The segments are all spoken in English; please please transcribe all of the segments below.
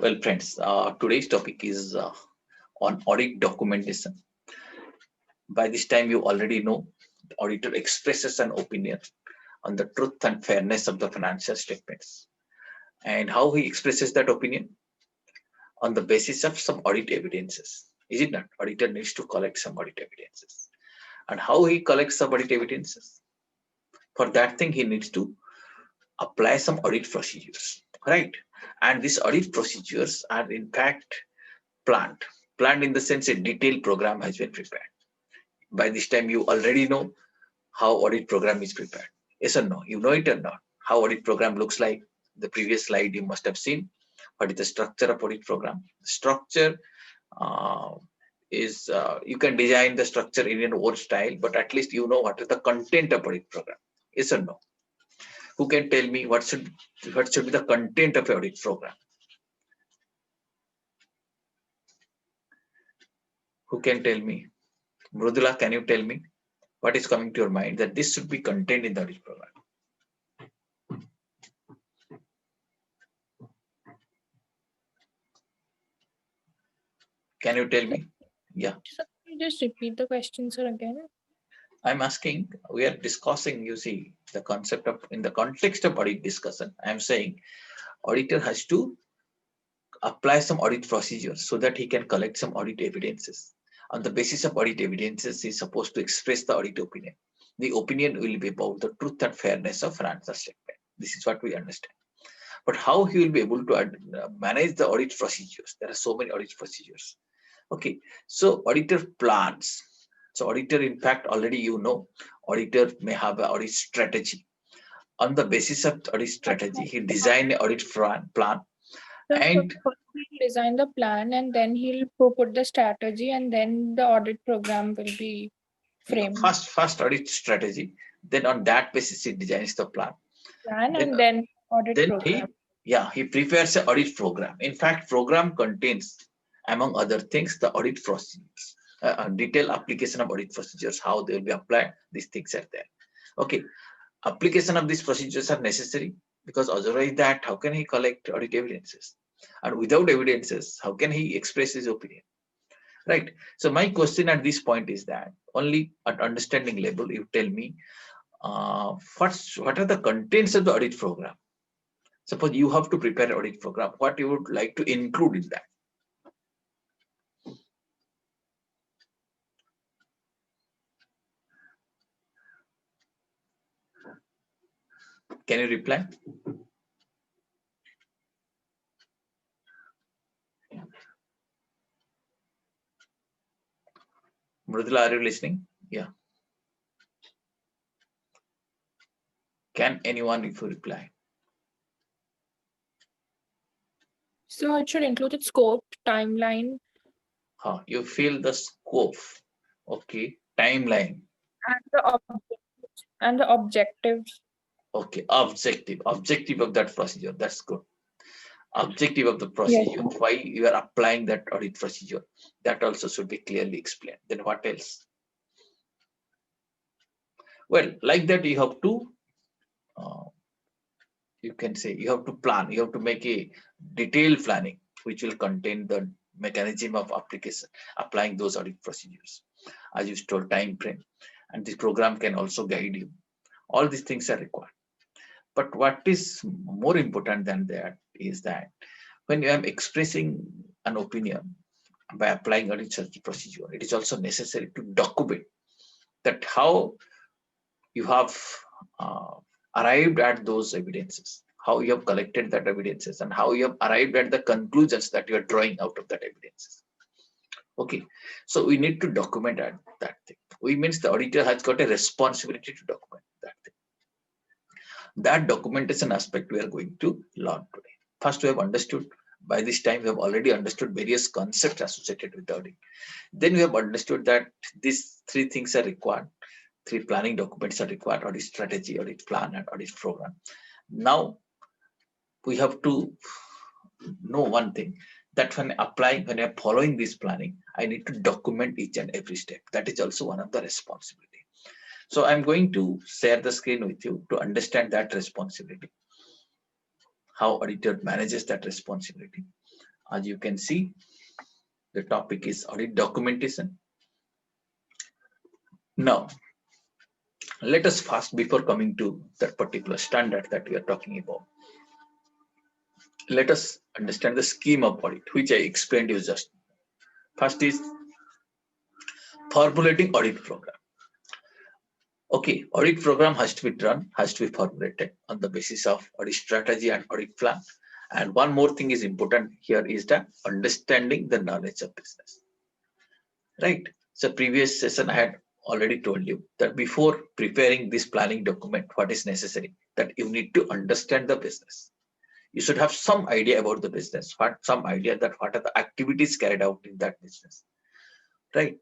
Well, friends, today's topic is on audit documentation. By this time, you already know the auditor expresses an opinion on the truth and fairness of the financial statements. And how he expresses that opinion? On the basis of some audit evidences. Is it not? Auditor needs to collect some audit evidences. And how he collects some audit evidences? For that thing, he needs to apply some audit procedures, right? And these audit procedures are in fact planned. Planned in the sense a detailed program has been prepared. By this time, you already know how audit program is prepared. Yes or no? You know it or not? How audit program looks like. The previous slide you must have seen. What is the structure of audit program? The structure is you can design the structure in your own style, but at least you know what is the content of audit program. Yes or no? Who can tell me what should be the content of audit program? Who can tell me? Mrudula, can you tell me what is coming to your mind that this should be contained in the audit program? Can you tell me? Yeah. Just repeat the question, sir, again. I'm asking, we are discussing, you see, the concept of, in the context of audit discussion, I'm saying auditor has to apply some audit procedures so that he can collect some audit evidences. On the basis of audit evidences, he is supposed to express the audit opinion. The opinion will be about the truth and fairness of financial statement. This is what we understand. But how he will be able to manage the audit procedures? There are so many audit procedures. Okay, so auditor plans. So auditor, in fact, already you know, auditor may have an audit strategy. On the basis of audit strategy, he design an audit plan. So And he'll design the plan and then he'll put the strategy and then the audit program will be framed. First audit strategy, then on that basis he designs the plan. And then audit program. He prepares an audit program. In fact, program contains, among other things, the audit procedures, detailed application of audit procedures, how they will be applied. These things are there. Okay, application of these procedures are necessary because otherwise that how can he collect audit evidences? And without evidences, how can he express his opinion? Right. So my question at this point is that only at understanding level, you tell me what are the contents of the audit program? Suppose you have to prepare an audit program, what you would like to include in that? Can you reply? Mrudula, are you listening? Yeah. Can anyone if you reply? So it should include its scope, timeline. You feel the scope. Okay. Timeline. And the objectives. Okay. Objective of that procedure. That's good. Objective of the procedure. Yes. Why you are applying that audit procedure. That also should be clearly explained. Then what else? Well, like that you have to you can say you have to plan, you have to make a detailed planning which will contain the mechanism of application, applying those audit procedures. As you told, time frame, and this program can also guide you. All these things are required. But what is more important than that is that when you are expressing an opinion by applying audit procedure, it is also necessary to document that how you have arrived at those evidences, how you have collected that evidences, and how you have arrived at the conclusions that you are drawing out of that evidences. Okay, so we need to document that thing. We means the auditor has got a responsibility to document that thing. That documentation aspect we are going to learn today. First, we have understood. By this time, we have already understood various concepts associated with the audit. Then we have understood that these three things are required. Three planning documents are required: audit strategy, audit plan, and audit program. Now we have to know one thing, that when I'm following this planning, I need to document each and every step. That is also one of the responsibility. So I'm going to share the screen with you to understand that responsibility, how auditor manages that responsibility. As you can see, the topic is audit documentation. Now, let us first, before coming to that particular standard that we are talking about, let us understand the scheme of audit, which I explained you just. First is formulating audit program. Okay, audit program has to be done, has to be formulated on the basis of audit strategy and audit plan. And one more thing is important here is that understanding the knowledge of business. Right. So previous session I had already told you that before preparing this planning document, what is necessary, that you need to understand the business. You should have some idea about the business, some idea that what are the activities carried out in that business, right?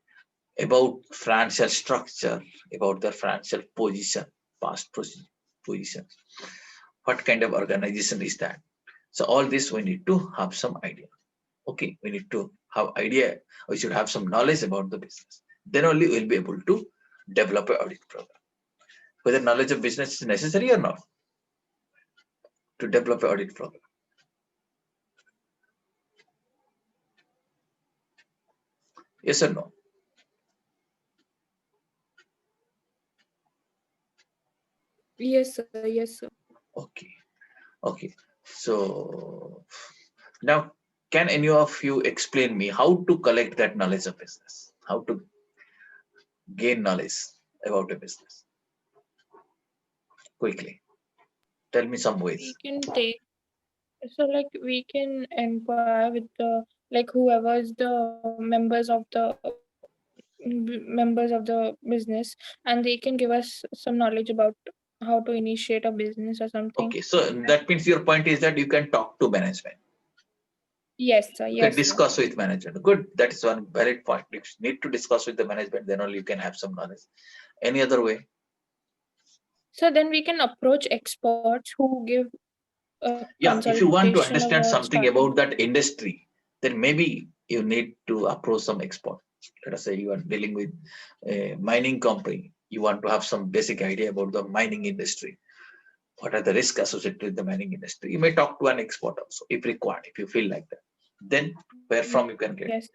About financial structure, about their financial position, past positions, what kind of organization is that. So all this we need to have some idea. Okay, we need to have idea, we should have some knowledge about the business. Then only we'll be able to develop an audit program. Whether knowledge of business is necessary or not to develop an audit program. Yes or no? Yes, sir. Yes, sir. Okay. Okay. So now, can any of you explain me how to collect that knowledge of business? How to gain knowledge about a business? Quickly. Tell me some We ways. can take, so like we can inquire with the, like whoever is the members of the business, and they can give us some knowledge about how to initiate a business or something Okay. So like that. that means your point is that you can talk to management. Yes, sir. You can Yes, sir. discuss with management. Good. That is one valid point. You need to discuss with the management, then only you can have some knowledge. Any other way? So then we can approach experts who give a Yeah, if you want to consultation understand about something starting. about that industry, then maybe you need to approach some expert. Let us say you are dealing with a mining company. You want to have some basic idea about the mining industry. What are the risks associated with the mining industry? You may talk to an expert also, if required, if you feel like that. Then where from you can Yes. get?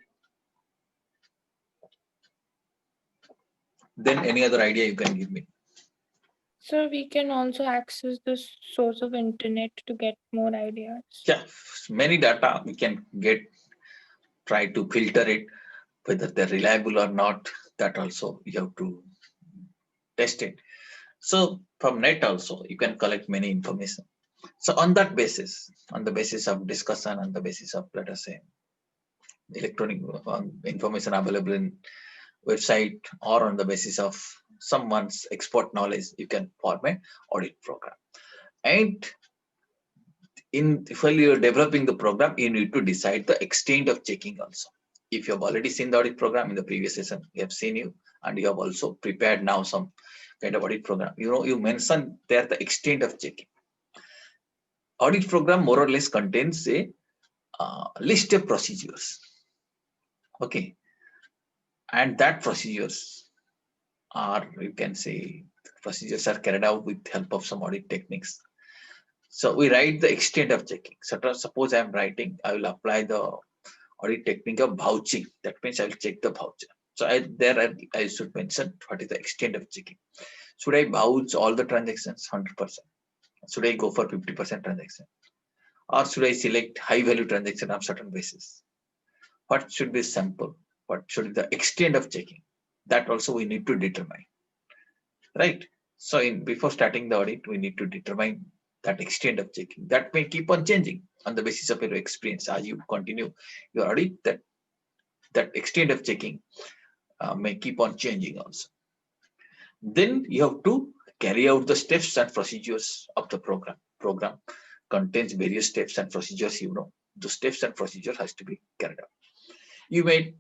Then any other idea you can give me? So we can also access the source of internet to get more ideas. Yeah, many data we can get, try to filter it, whether they're reliable or not. That also you have to test it. So from net also you can collect many information. So on that basis, on the basis of discussion, on the basis of, let us say, electronic information available in website, or on the basis of someone's expert knowledge, you can form an audit program. And while you're developing the program, you need to decide the extent of checking also. If you have already seen the audit program in the previous session, we have seen you, and you have also prepared now some kind of audit program. You mentioned there the extent of checking. Audit program more or less contains a list of procedures. Okay, and that procedures are, you can say, procedures are carried out with help of some audit techniques. So we write the extent of checking. So suppose I am writing, I will apply the audit technique of vouching. That means I will check the voucher. So I should mention what is the extent of checking. Should I vouch all the transactions 100%? Should I go for 50% transaction? Or should I select high value transaction on certain basis? What should be sample? What should be the extent of checking? That also we need to determine, right? So before starting the audit, we need to determine that extent of checking. That may keep on changing on the basis of your experience as you continue your audit. That extent of checking may keep on changing also. Then you have to carry out the steps and procedures of the program. Program contains various steps and procedures. The steps and procedure has to be carried out. You may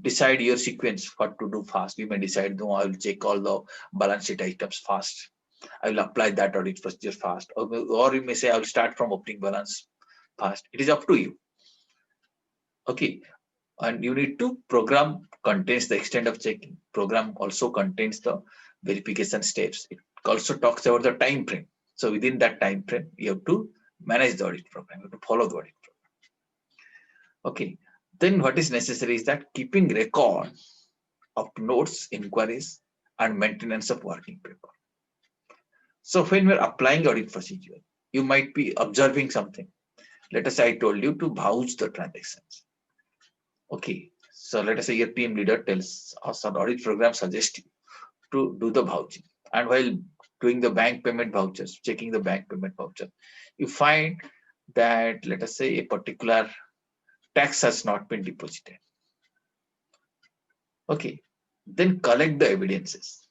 decide your sequence, what to do fast. You may decide, no, I will check all the balance sheet items fast. I will apply that audit procedure fast. Or you may say, I will start from opening balance fast. It is up to you. Okay. And you need to program contains the extent of checking. Program also contains the verification steps. It also talks about the time frame. So within that time frame, you have to manage the audit program. You have to follow the audit program. Okay. Then what is necessary is that keeping record of notes, inquiries, and maintenance of working paper. So when we're applying audit procedure, you might be observing something. Let us say I told you to vouch the transactions. Okay. So let us say your team leader tells us an audit program suggests you to do the vouching. And while doing the bank payment vouchers, checking the bank payment voucher, you find that let us say a particular tax has not been deposited. Okay. Then collect the evidences.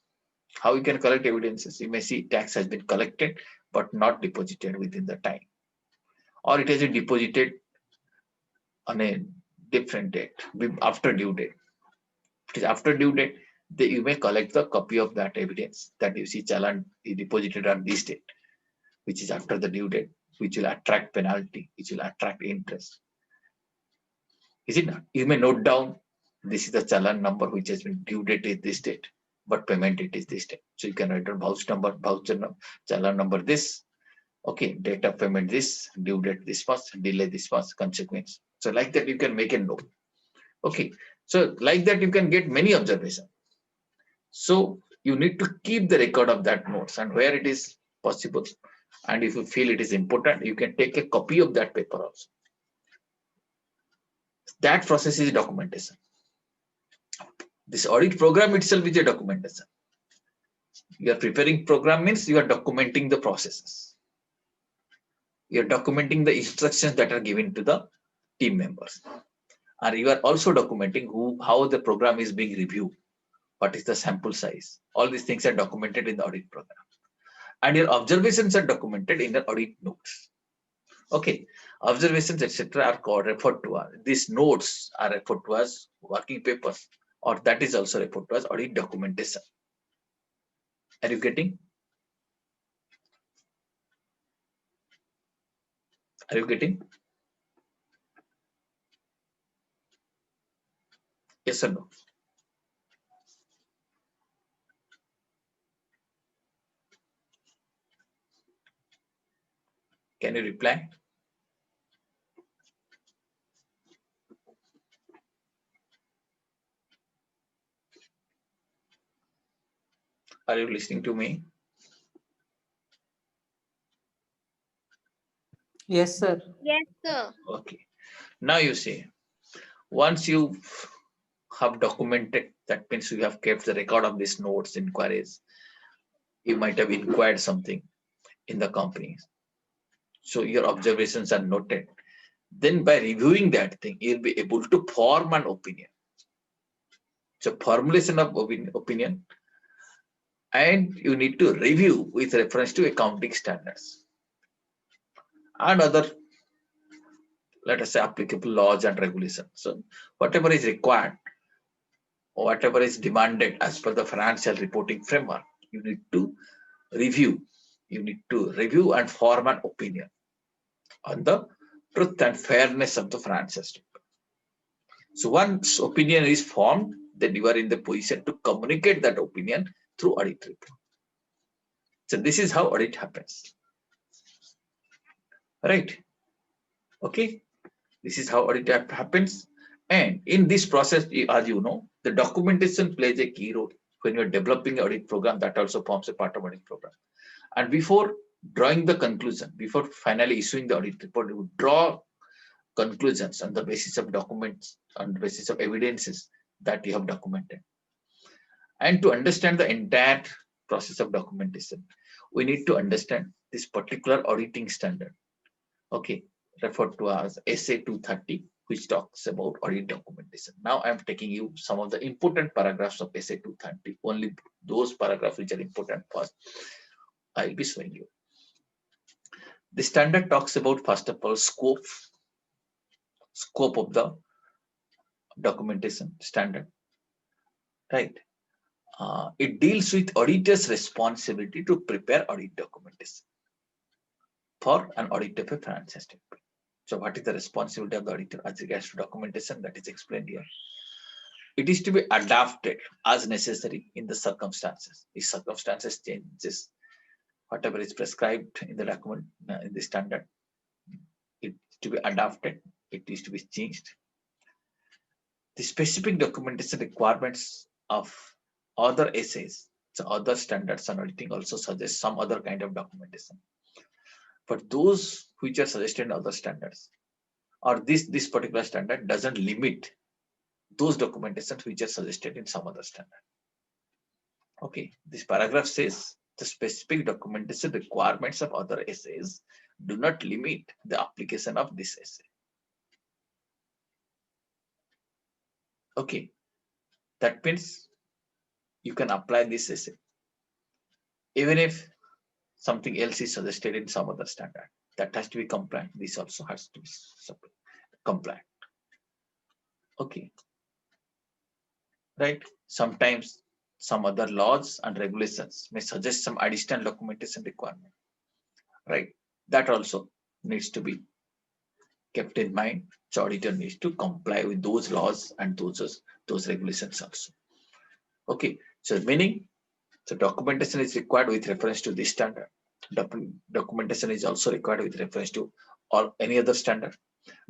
How you can collect evidences? You may see tax has been collected but not deposited within the time, or it has been deposited on a different date after due date. If it is after due date, then you may collect the copy of that evidence that you see challan is deposited on this date, which is after the due date, which will attract penalty, which will attract interest. Is it not? You may note down this is the challan number which has been due date is this date, but payment date is this date. So you can write down voucher number, challan number this. Okay, date of payment this, due date this was, delay this was, consequence. So like that you can make a note. Okay, so like that you can get many observations. So you need to keep the record of that notes, and where it is possible, and if you feel it is important, you can take a copy of that paper also. That process is documentation. This audit program itself is a documentation. You are preparing program means you are documenting the processes. You are documenting the instructions that are given to the team members. And you are also documenting how the program is being reviewed. What is the sample size? All these things are documented in the audit program. And your observations are documented in the audit notes. Okay, observations, etc., are called referred to as these notes are referred to as working papers, or that is also referred to as audit documentation. Are you getting? Are you getting? Yes or no? Can you reply? Are you listening to me? Yes, sir. Yes, sir. Okay. Now you see, once you have documented, that means you have kept the record of these notes, inquiries. You might have inquired something in the company. So your observations are noted. Then by reviewing that thing, you'll be able to form an opinion. So formulation of opinion, and you need to review with reference to accounting standards and other, let us say, applicable laws and regulations. So whatever is required, or whatever is demanded as per the financial reporting framework, you need to review. You need to review and form an opinion on the truth and fairness of the financial statement. So once opinion is formed, then you are in the position to communicate that opinion through audit report. So this is how audit happens. Right? Okay. This is how audit happens. And in this process, as you know, the documentation plays a key role when you're developing audit program. That also forms a part of audit program. And before drawing the conclusion, before finally issuing the audit report, you draw conclusions on the basis of documents, on the basis of evidences that you have documented. And to understand the entire process of documentation, we need to understand this particular auditing standard. Okay, referred to as SA 230, which talks about audit documentation. Now I'm taking you some of the important paragraphs of SA 230, only those paragraphs which are important first. I'll be showing you. The standard talks about, first of all, scope of the documentation standard, right? It deals with auditor's responsibility to prepare audit documentation for an audit of a financial statement. So what is the responsibility of the auditor as regards to documentation? That is explained here. It is to be adapted as necessary in the circumstances. If circumstances changes, whatever is prescribed in the document, in the standard, it is to be adapted. It is to be changed The specific documentation requirements of other essays, so other standards on auditing also suggest some other kind of documentation. But those which are suggested in other standards, or this particular standard doesn't limit those documentations which are suggested in some other standard. Okay, this paragraph says the specific documentation requirements of other essays do not limit the application of this essay. Okay, that means you can apply this essay even if something else is suggested in some other standard. That has to be compliant. This also has to be compliant. Okay, right? Sometimes some other laws and regulations may suggest some additional documentation requirement, right? That also needs to be kept in mind. So auditor needs to comply with those laws and those regulations also. Okay, so meaning, so documentation is required with reference to this standard. Documentation is also required with reference to or any other standard.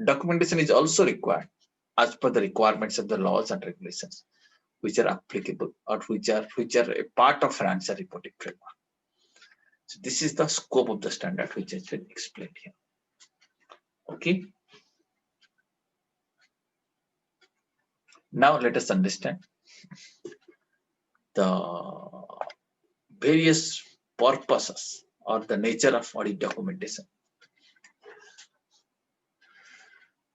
Documentation is also required as per the requirements of the laws and regulations which are applicable or which are a part of financial reporting framework. So this is the scope of the standard which has been explained here. Okay. Now let us understand the various purposes or the nature of audit documentation.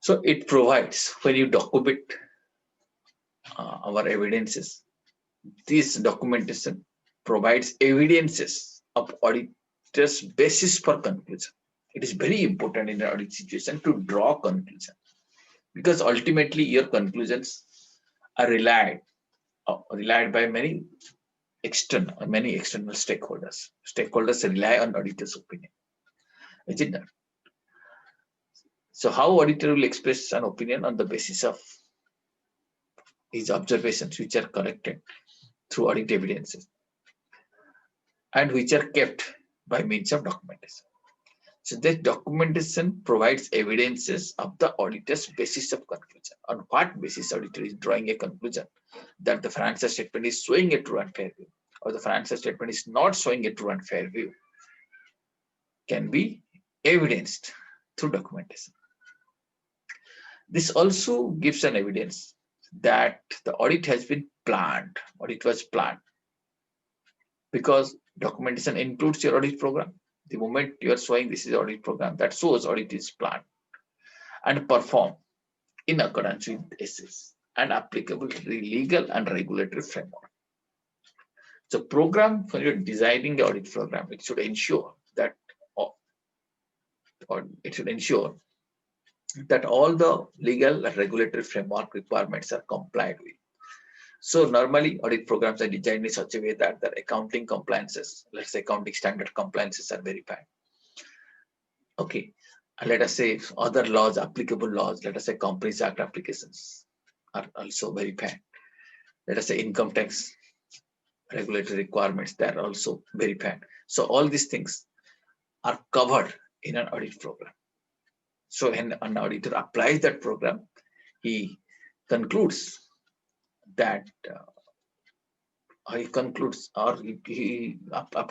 So it provides, when you document our evidences, this documentation provides evidences of auditor's basis for conclusion. It is very important in an audit situation to draw conclusion, because ultimately your conclusions are relied by many external stakeholders. Stakeholders rely on auditor's opinion. Is it not? So how auditor will express an opinion on the basis of his observations, which are collected through audit evidences and which are kept by means of documentation. So this documentation provides evidences of the auditor's basis of conclusion. On what basis auditor is drawing a conclusion that the financial statement is showing a true and fair view, or the financial statement is not showing a true and fair view, can be evidenced through documentation. This also gives an evidence that the audit has been planned, audit was planned, because documentation includes your audit program. The moment you are showing this is audit program, that shows audit is planned and performed in accordance with essays and applicable legal and regulatory framework. So program, when you're designing the audit program, it should ensure that all the legal and regulatory framework requirements are complied with. So normally audit programs are designed in such a way that the accounting compliances, let's say accounting standard compliances, are verified. Okay, and let us say other laws, applicable laws, let us say Companies Act applications are also verified. Let us say income tax regulatory requirements, that are also verified. So all these things are covered in an audit program. So when an auditor applies that program, he concludes that after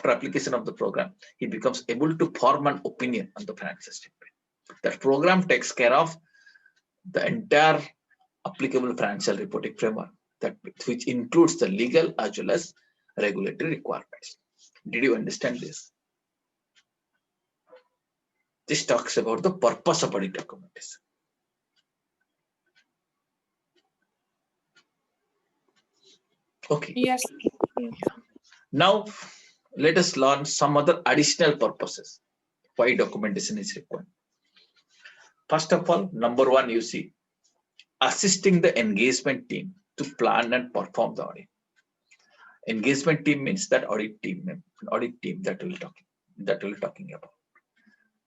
application of the program, he becomes able to form an opinion on the financial statement. That program takes care of the entire applicable financial reporting framework, which includes the legal as well as regulatory requirements. Did you understand this? This talks about the purpose of audit documentation. Okay. Yes. Now let us learn some other additional purposes why documentation is required. First of all, number one, you see, assisting the engagement team to plan and perform the audit. Engagement team means that audit team that we're talking about.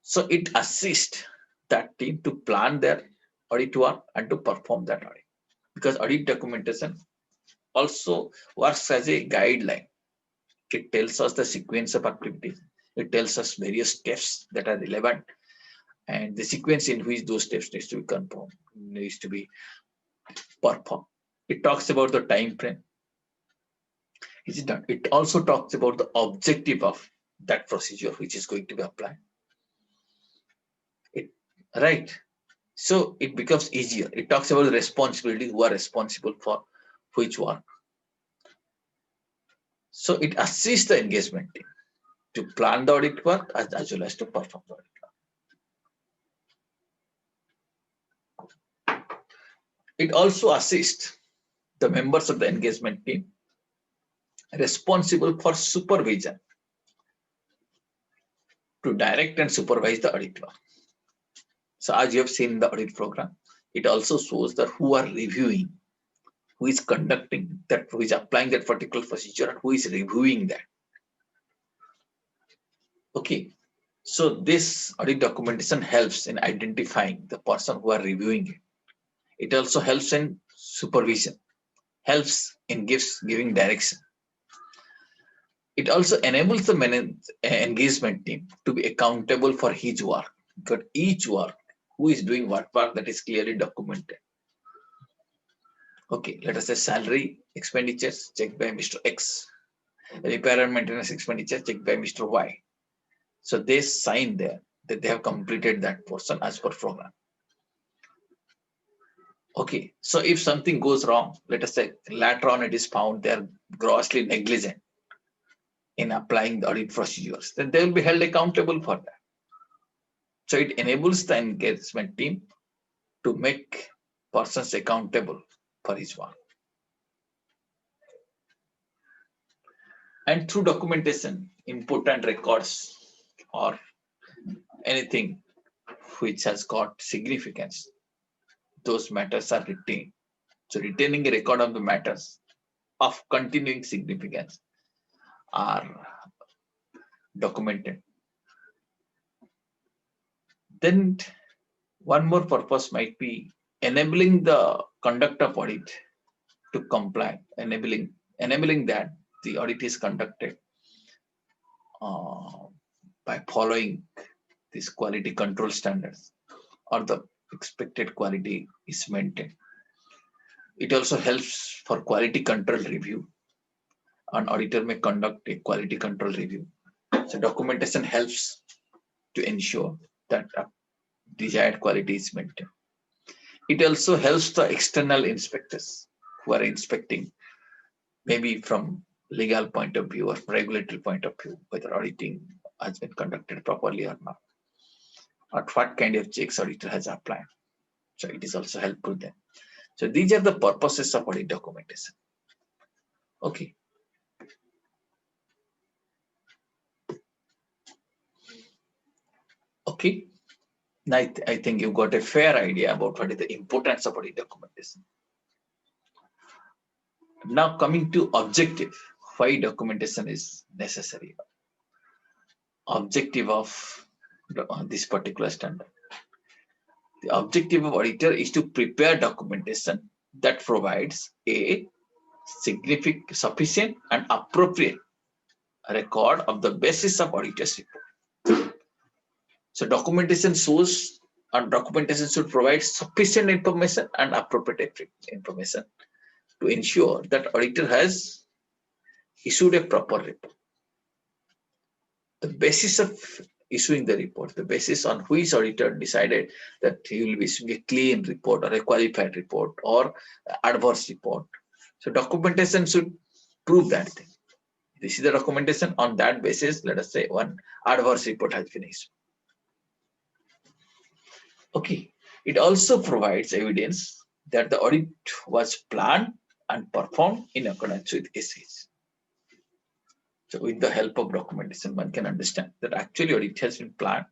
So it assists that team to plan their audit work and to perform that audit, because audit documentation also works as a guideline. It tells us the sequence of activities. It tells us various steps that are relevant and the sequence in which those steps needs to be perform. It talks about the time frame. Is it done? It also talks about the objective of that procedure which is going to be applied. Right. So it becomes easier. It talks about the responsibility, who are responsible for which work. So it assists the engagement team to plan the audit work as well as to perform the audit work. It also assists the members of the engagement team responsible for supervision to direct and supervise the audit work. So as you have seen in the audit program, it also shows that who are reviewing, who is conducting that, who is applying that particular procedure, and who is reviewing that. Okay, so this audit documentation helps in identifying the person who are reviewing it. It also helps in supervision, helps in giving direction. It also enables the engagement team to be accountable for his work, because each work, who is doing what work, that is clearly documented. Okay, let us say salary expenditures checked by Mr. X, repair and maintenance expenditure checked by Mr. Y. So they sign there that they have completed that portion as per program. Okay, so if something goes wrong, let us say later on it is found they are grossly negligent in applying the audit procedures, then they will be held accountable for that. So it enables the engagement team to make persons accountable for his work. And through documentation, important records or anything which has got significance, those matters are retained. So retaining a record of the matters of continuing significance are documented. Then one more purpose might be enabling the conduct of audit to comply, enabling that the audit is conducted by following these quality control standards, or the expected quality is maintained. It also helps for quality control review. An auditor may conduct a quality control review. So documentation helps to ensure that desired quality is maintained. It also helps the external inspectors who are inspecting, maybe from legal point of view or regulatory point of view, whether auditing has been conducted properly or not, or what kind of checks auditor has applied. So it is also helpful then. So these are the purposes of audit documentation. Okay. Okay. Now I think you got a fair idea about what is the importance of audit documentation. Now coming to objective, why documentation is necessary. Objective of this particular standard. The objective of auditor is to prepare documentation that provides a significant, sufficient and appropriate record of the basis of auditor's report. So documentation shows, and documentation should provide sufficient information and appropriate information to ensure that auditor has issued a proper report. The basis of issuing the report, the basis on which auditor decided that he will be issuing a clean report or a qualified report or adverse report. So documentation should prove that thing. This is the documentation. On that basis, let us say one adverse report has been issued. Okay. It also provides evidence that the audit was planned and performed in accordance with SH. So with the help of documentation, one can understand that actually audit has been planned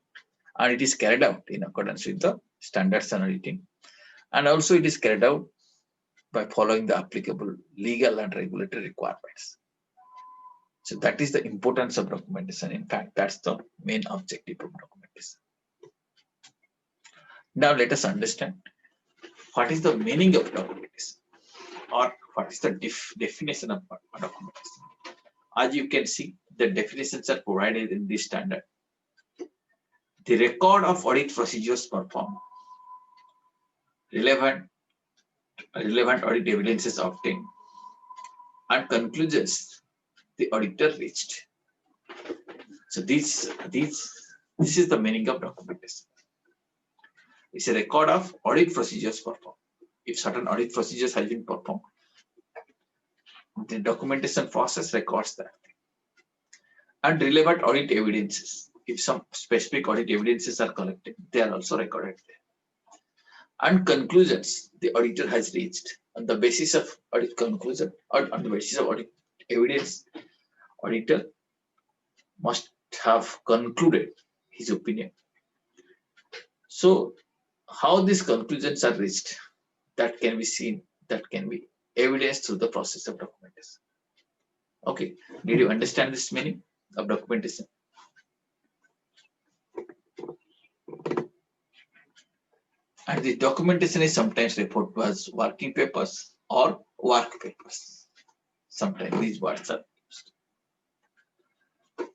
and it is carried out in accordance with the standards and auditing. And also it is carried out by following the applicable legal and regulatory requirements. So that is the importance of documentation. In fact, that's the main objective of documentation. Now let us understand what is the meaning of documentation, or what is the definition of documentation. As you can see, the definitions are provided in this standard. The record of audit procedures performed, relevant relevant audit evidence is obtained, and conclusions the auditor reached. So this is the meaning of documentation. It's a record of audit procedures performed. If certain audit procedures have been performed, the documentation process records that. And relevant audit evidences. If some specific audit evidences are collected, they are also recorded there. And conclusions the auditor has reached. On the basis of audit conclusion or on the basis of audit evidence, auditor must have concluded his opinion. So how these conclusions are reached, that can be seen, that can be evidenced through the process of documentation. Okay, did you understand this meaning of documentation? And the documentation is sometimes referred to as working papers or work papers. Sometimes these words are used.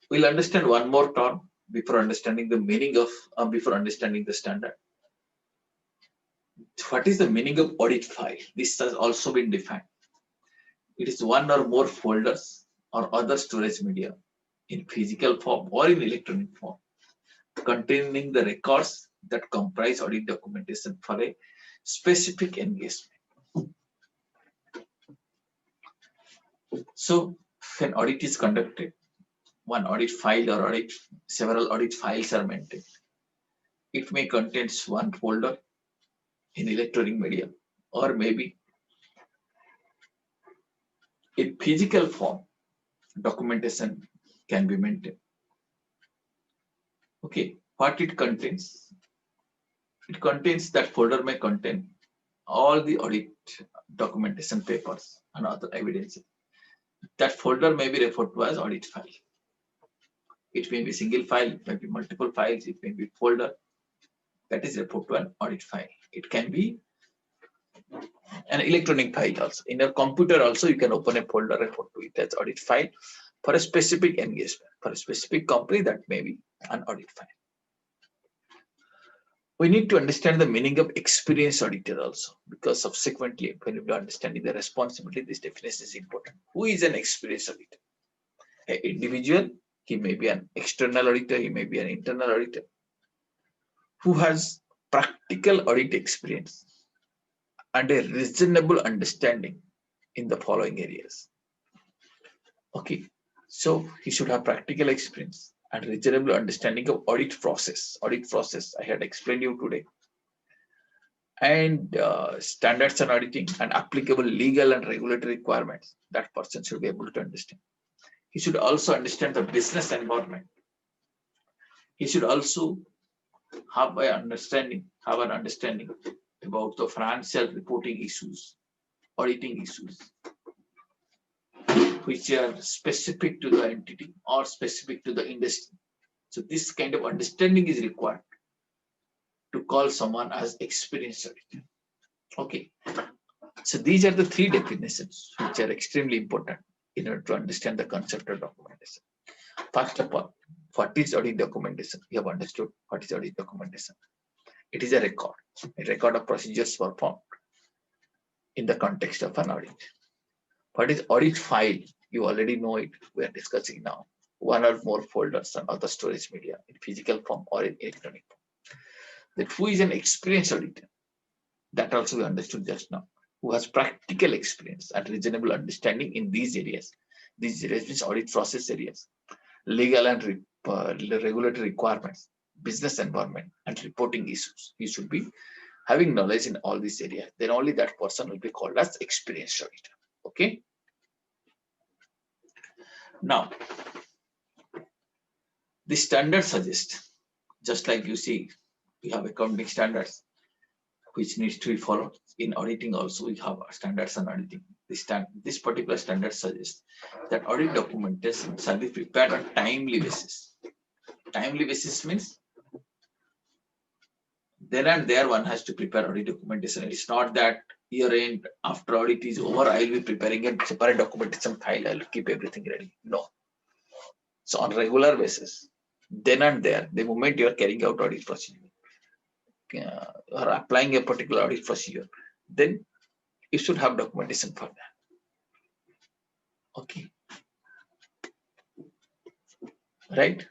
We'll understand one more term before understanding the meaning of, before understanding the standard. What is the meaning of audit file? This has also been defined. It is one or more folders or other storage media in physical form or in electronic form containing the records that comprise audit documentation for a specific engagement. So when audit is conducted, one audit file or several audit files are maintained. It may contain one folder in electronic media or maybe in physical form. Documentation can be maintained. Okay, what it contains? It contains, that folder may contain all the audit documentation papers and other evidences. That folder may be referred to as audit file. It may be single file, it may be multiple files, it may be folder. That is referred to an audit file. It can be an electronic file also. In your computer also, you can open a folder, refer to it as audit file for a specific engagement, for a specific company. That may be an audit file. We need to understand the meaning of experienced auditor also, because subsequently, when you are understanding the responsibility, this definition is important. Who is an experienced auditor? An individual, he may be an external auditor, he may be an internal auditor, who has practical audit experience and a reasonable understanding in the following areas. Okay, so he should have practical experience and reasonable understanding of audit process. Audit process I had explained you today. And standards on auditing and applicable legal and regulatory requirements, that person should be able to understand. He should also understand the business environment. He should also have an understanding about the financial reporting issues, auditing issues, which are specific to the entity or specific to the industry. So this kind of understanding is required to call someone as experienced auditor. Okay. So these are the three definitions which are extremely important in order to understand the concept of documentation. First of all, what is audit documentation? You have understood what is audit documentation. It is a record of procedures performed in the context of an audit. What is audit file? You already know it. We are discussing now. One or more folders and other storage media in physical form or in electronic form. That who is an experienced auditor? That also we understood just now. Who has practical experience and reasonable understanding in these areas. These areas means audit process areas, legal and regulatory requirements, business environment, and reporting issues. He should be having knowledge in all these areas. Then only that person will be called as experienced auditor. Okay. Now, the standard suggests, just like you see, we have accounting standards which needs to be followed. In auditing also, we have standards on auditing. This particular standard suggests that audit documentation shall be prepared on timely basis. Timely basis means then and there one has to prepare audit documentation. It's not that year end, after audit is over, I will be preparing a separate documentation file. I will keep everything ready. No. So on regular basis, then and there, the moment you are carrying out audit procedure or applying a particular audit procedure, then you should have documentation for that. Okay. Right?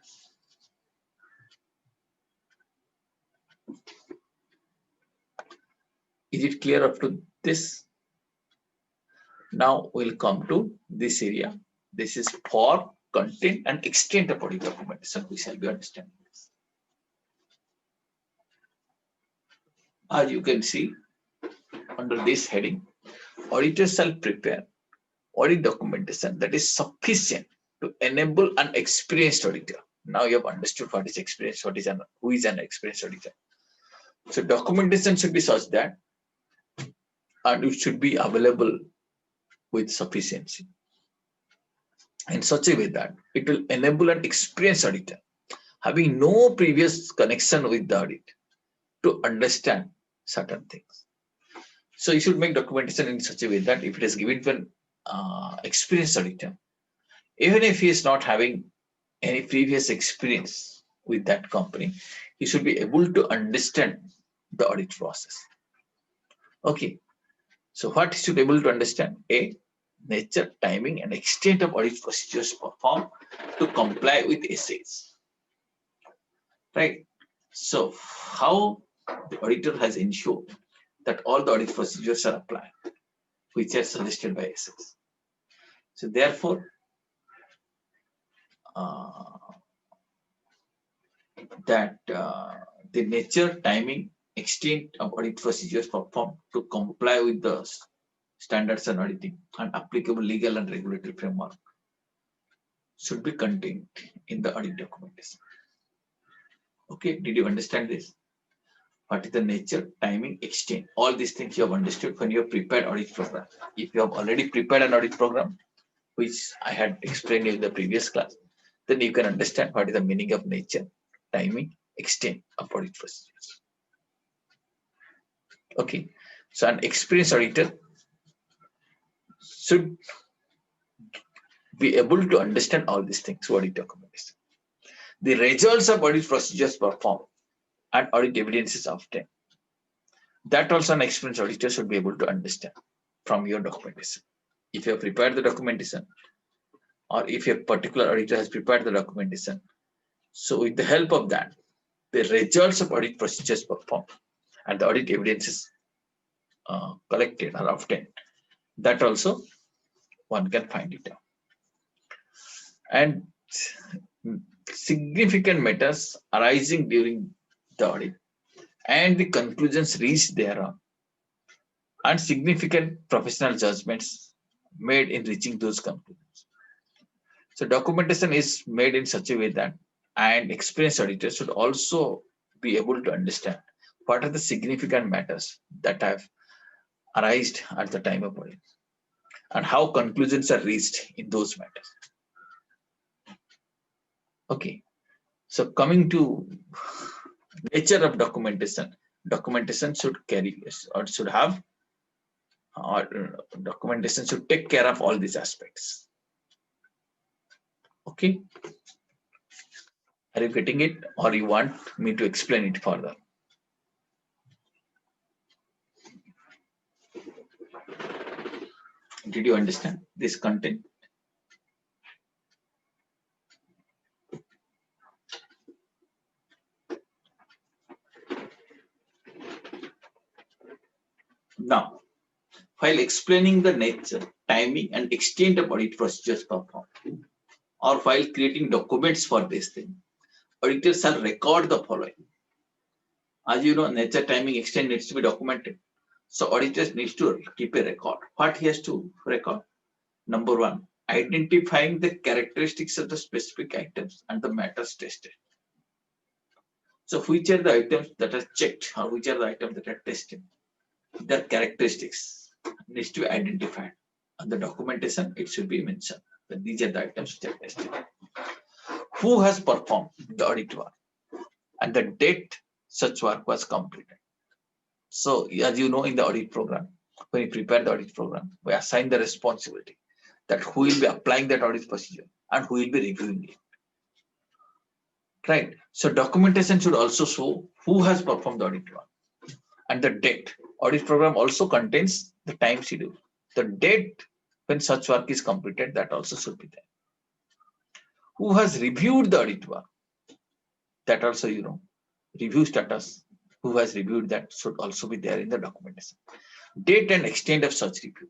Is it clear up to this? Now we'll come to this area. This is for content and extent of audit documentation. We shall be understanding this. As you can see, under this heading, auditors shall prepare audit documentation that is sufficient to enable an experienced auditor. Now you have understood what is experienced, who is an experienced auditor. So documentation should be such that, and it should be available with sufficiency in such a way that it will enable an experienced auditor having no previous connection with the audit to understand certain things. So you should make documentation in such a way that if it is given to an experienced auditor, even if he is not having any previous experience with that company, he should be able to understand the audit process. Okay. So what he should be able to understand? A, nature, timing, and extent of audit procedures performed to comply with essays. Right. So how the auditor has ensured that all the audit procedures are applied, which are suggested by essays. So therefore, the nature, timing, extent of audit procedures performed to comply with the standards and auditing and applicable legal and regulatory framework should be contained in the audit documentation. Okay, did you understand this? What is the nature, timing, extent? All these things you have understood when you have prepared audit program. If you have already prepared an audit program, which I had explained in the previous class, then you can understand what is the meaning of nature, timing, extent of audit procedures. Okay, so an experienced auditor should be able to understand all these things, audit documentation. The results of audit procedures performed and audit evidences obtained. That also an experienced auditor should be able to understand from your documentation. If you have prepared the documentation, or if a particular auditor has prepared the documentation, so with the help of that, the results of audit procedures performed and the audit evidences collected or obtained, that also one can find it out. And significant matters arising during the audit and the conclusions reached thereon, and significant professional judgments made in reaching those conclusions. So documentation is made in such a way that an experienced auditor should also be able to understand what are the significant matters that have arisen at the time of audit and how conclusions are reached in those matters. Okay, so coming to nature of documentation, documentation should carry or should have, or documentation should take care of all these aspects. Okay, are you getting it, or you want me to explain it further? Did you understand this content? Now, while explaining the nature, timing, and extent of audit procedures performed, or while creating documents for this thing, auditors shall record the following. As you know, nature, timing, extent needs to be documented. So auditors needs to keep a record. What he has to record? Number one, identifying the characteristics of the specific items and the matters tested. So which are the items that are checked or which are the items that are tested? Their characteristics needs to be identified. On the documentation, it should be mentioned that these are the items which are tested. Who has performed the audit work and the date such work was completed. So as you know, in the audit program, when we prepare the audit program, we assign the responsibility that who will be applying that audit procedure and who will be reviewing it. Right. So documentation should also show who has performed the audit work and the date Audit program also contains the time schedule, the date when such work is completed, that also should be there. Who has reviewed the audit work? That also, review status, who has reviewed, that should also be there in the documentation. Date and extent of such review,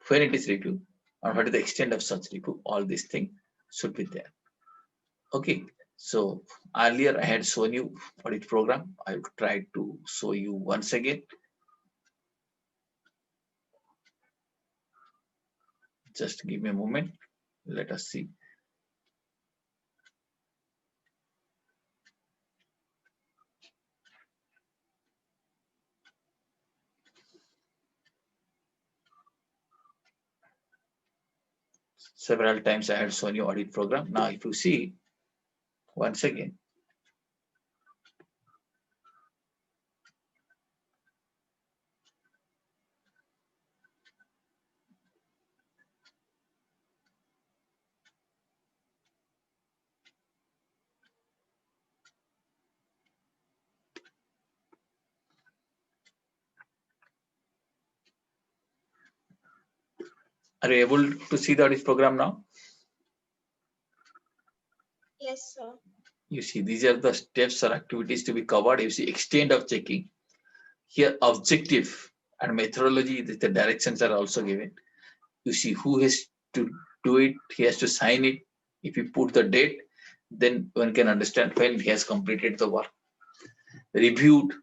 when it is reviewed, or what is the extent of such review, all these things should be there. Okay, so earlier I had shown you audit program. I will try to show you once again. Just give me a moment. Let us see. Several times I had shown you audit program. Now, if you see once again, are you able to see the audit program now? Yes, sir. You see, these are the steps or activities to be covered. You see, extent of checking. Here, objective and methodology, the directions are also given. You see, who has to do it, he has to sign it. If you put the date, then one can understand when he has completed the work. Reviewed,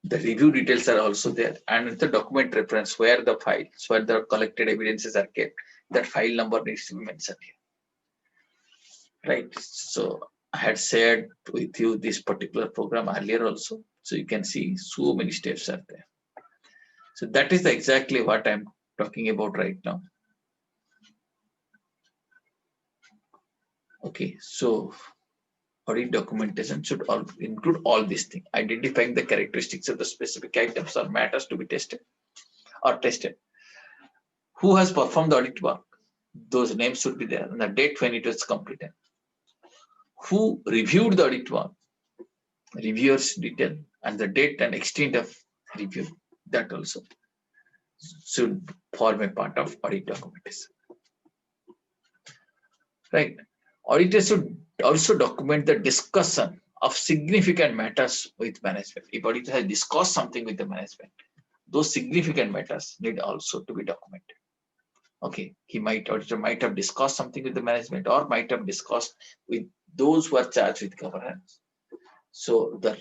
the review details are also there, and the document reference where the files, where the collected evidences are kept, that file number needs to be mentioned here. Right. So I had shared with you this particular program earlier also. So you can see so many steps are there. So that is exactly what I'm talking about right now. Okay, so audit documentation should include all these things, identifying the characteristics of the specific items or matters to be tested or tested. Who has performed the audit work? Those names should be there, and the date when it was completed. Who reviewed the audit work? Reviewers detail, and the date and extent of review, that also should form a part of audit documentation. Right. Auditors should also document the discussion of significant matters with management. If auditor has discussed something with the management, those significant matters need also to be documented. Okay, auditor might have discussed something with the management, or might have discussed with those who are charged with governance. So the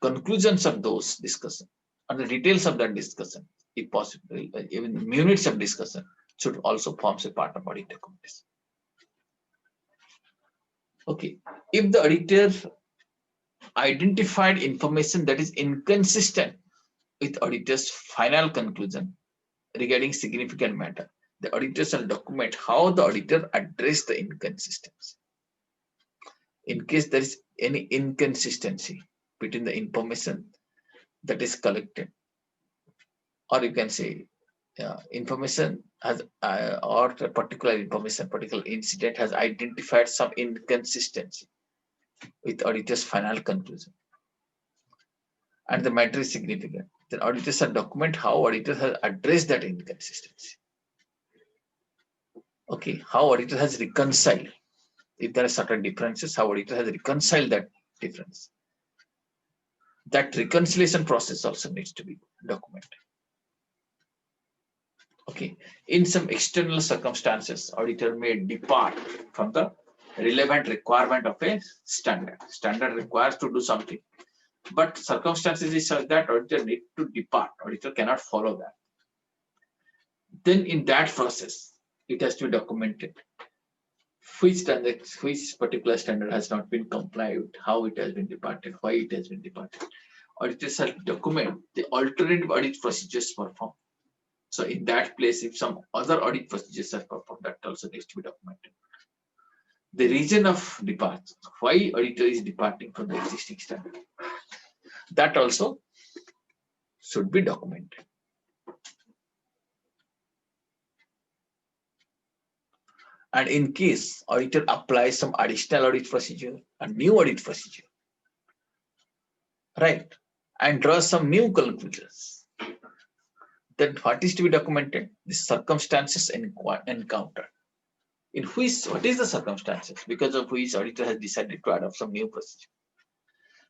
conclusions of those discussion and the details of that discussion, if possible, even minutes of discussion, should also form a part of audit documentation. Okay, if the auditor identified information that is inconsistent with auditor's final conclusion regarding significant matter, the auditor shall document how the auditor addressed the inconsistency. In case there is any inconsistency between the information that is collected, or you can say information has or a particular information, particular incident has identified some inconsistency with auditor's final conclusion, and the matter is significant, then auditors shall document how auditor has addressed that inconsistency. Okay, how auditor has reconciled, if there are certain differences, how auditor has reconciled that difference. That reconciliation process also needs to be documented. Okay, in some external circumstances, auditor may depart from the relevant requirement of a standard. Standard requires to do something, but circumstances is such that auditor need to depart. Auditor cannot follow that. Then in that process, it has to be documented which particular standard has not been complied with, how it has been departed, why it has been departed. Auditors shall document the alternative audit procedures performed. So in that place, if some other audit procedures are performed, that also needs to be documented. The reason of departure, why auditor is departing from the existing standard, that also should be documented. And in case auditor applies some additional audit procedure, a new audit procedure, right? and draw some new conclusions. Then what is to be documented? The circumstances encountered. In which, what is the circumstances because of which auditor has decided to adopt some new procedure?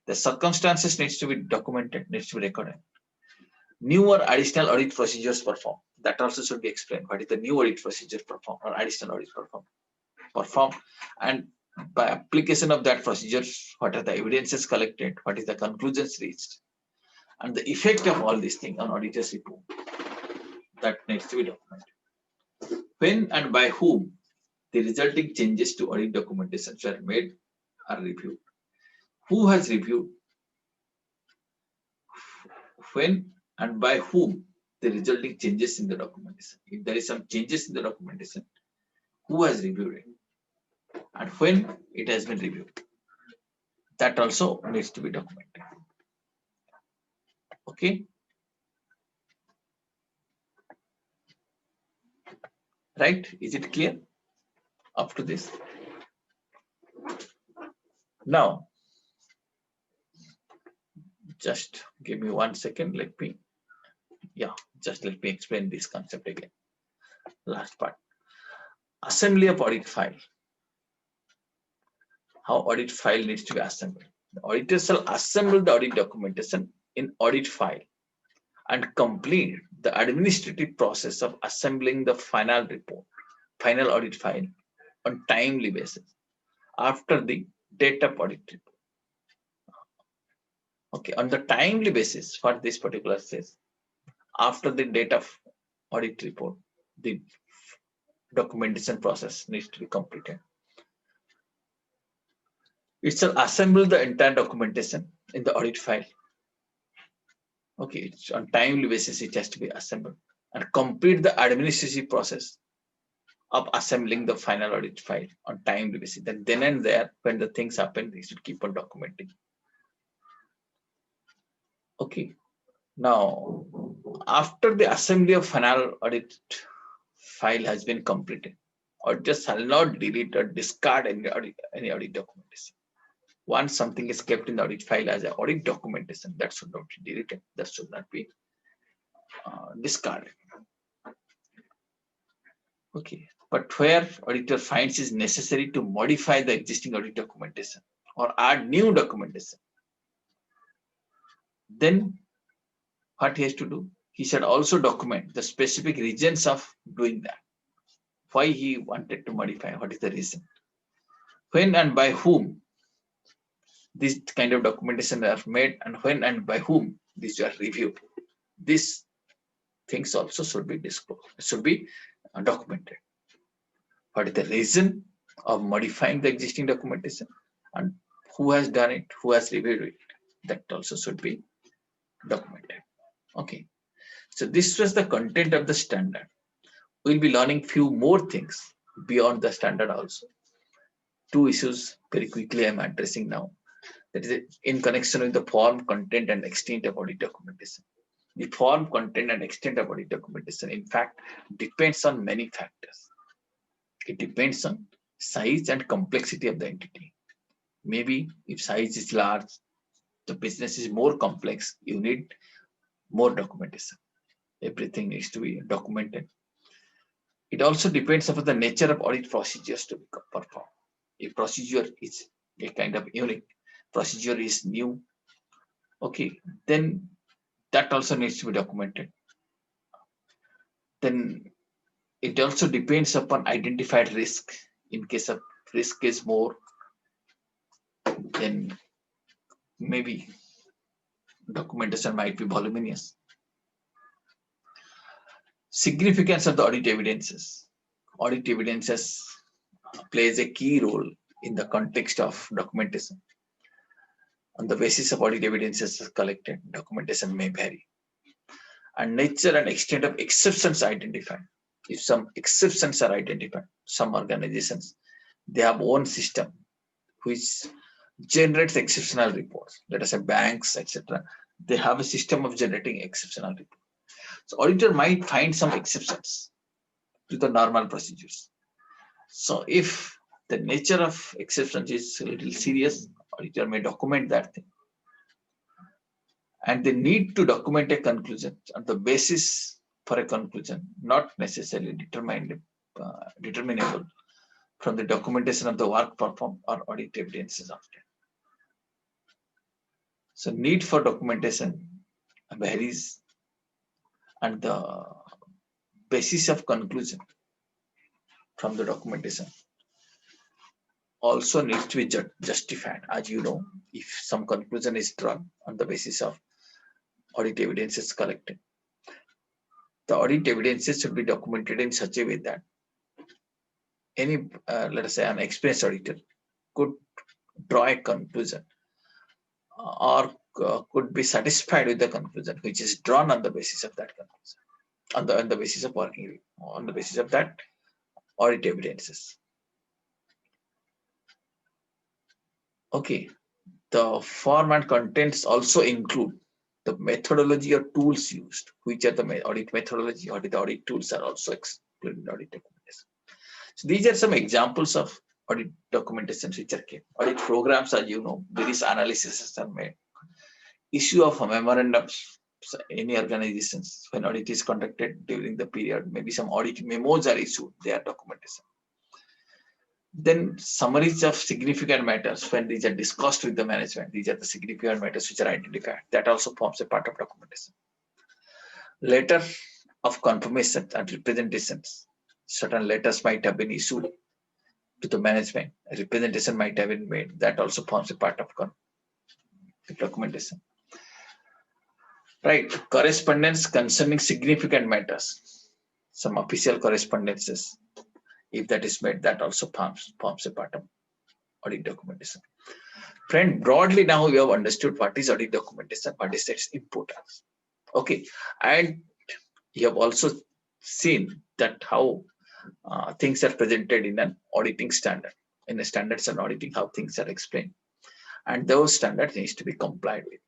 The circumstances needs to be documented, needs to be recorded. New or additional audit procedures performed. That also should be explained. What is the new audit procedure performed or additional audit performed, and by application of that procedure, what are the evidences collected? What is the conclusions reached? And the effect of all these things on auditor's report. That needs to be documented. When and by whom the resulting changes to audit documentations were made or reviewed. Who has reviewed? When and by whom the resulting changes in the documentation. If there is some changes in the documentation, who has reviewed it? And when it has been reviewed. That also needs to be documented. Okay. Right? Is it clear up to this? Now, just give me 1 second. Let me explain this concept again. Last part. Assembly of audit file. How audit file needs to be assembled. The auditor shall assemble the audit documentation in audit file and complete the administrative process of assembling the final report, final audit file on timely basis after the date of audit report. Okay, on the timely basis, what this particular says, after the date of audit report, the documentation process needs to be completed. It shall assemble the entire documentation in the audit file. Okay, it's on timely basis, it has to be assembled and complete the administrative process of assembling the final audit file on timely basis. Then and there, when the things happen, they should keep on documenting. Okay. Now, after the assembly of final audit file has been completed, auditor shall not delete or discard any audit documentation. Once something is kept in the audit file as an audit documentation, that should not be deleted, that should not be discarded. Okay, but where auditor finds is necessary to modify the existing audit documentation or add new documentation, then what he has to do? He should also document the specific reasons of doing that. Why he wanted to modify, what is the reason? When and by whom this kind of documentation are made, and when and by whom these are reviewed. These things also should be disclosed, should be documented. What is the reason of modifying the existing documentation, and who has done it, who has reviewed it? That also should be documented. Okay, so this was the content of the standard. We'll be learning few more things beyond the standard also. Two issues very quickly I'm addressing now. That is in connection with the form, content, and extent of audit documentation. The form, content, and extent of audit documentation, in fact, depends on many factors. It depends on size and complexity of the entity. Maybe if size is large, the business is more complex, you need more documentation. Everything needs to be documented. It also depends upon the nature of audit procedures to be performed. If procedure is a kind of unique, procedure is new, okay, then that also needs to be documented. Then it also depends upon identified risk. In case of risk is more, then maybe documentation might be voluminous. Significance of the audit evidences. Audit evidences plays a key role in the context of documentation. On the basis of audit evidences collected, documentation may vary. And nature and extent of exceptions identified. If some exceptions are identified, some organizations, they have own system which generates exceptional reports. Let us say banks, etc. They have a system of generating exceptional reports. So auditor might find some exceptions to the normal procedures. So if the nature of exceptions is a little serious, auditor may document that thing. and they need to document a conclusion on the basis for a conclusion, not necessarily determinable from the documentation of the work performed or audit evidences obtained. So need for documentation varies, and the basis of conclusion from the documentation also needs to be justified. As you know, if some conclusion is drawn on the basis of audit evidences collected, the audit evidences should be documented in such a way that any, let us say, an experienced auditor could draw a conclusion or could be satisfied with the conclusion which is drawn on the basis of that conclusion, on the basis of working, on the basis of that audit evidences. Okay, the form and contents also include the methodology or tools used, which are the audit methodology or the audit tools are also explained in audit documentation. So these are some examples of audit documentations which are kept. Audit programs, as you know, various analyses are made. Issue of memorandums, any organizations, when audit is conducted during the period, maybe some audit memos are issued, they are documentation. Then summaries of significant matters, when these are discussed with the management, these are the significant matters which are identified. That also forms a part of documentation. Letter of confirmation and representations. Certain letters might have been issued to the management. A representation might have been made. That also forms a part of the documentation. Right. Correspondence concerning significant matters. Some official correspondences, if that is made, that also forms a part of audit documentation. Friend, broadly now we have understood what is audit documentation, what is its importance. Okay, and you have also seen that how things are presented in an auditing standard, in a standards and auditing, how things are explained, and those standards needs to be complied with.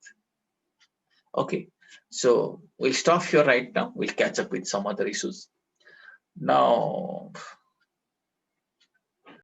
Okay, so we'll stop here right now. We'll catch up with some other issues. Now,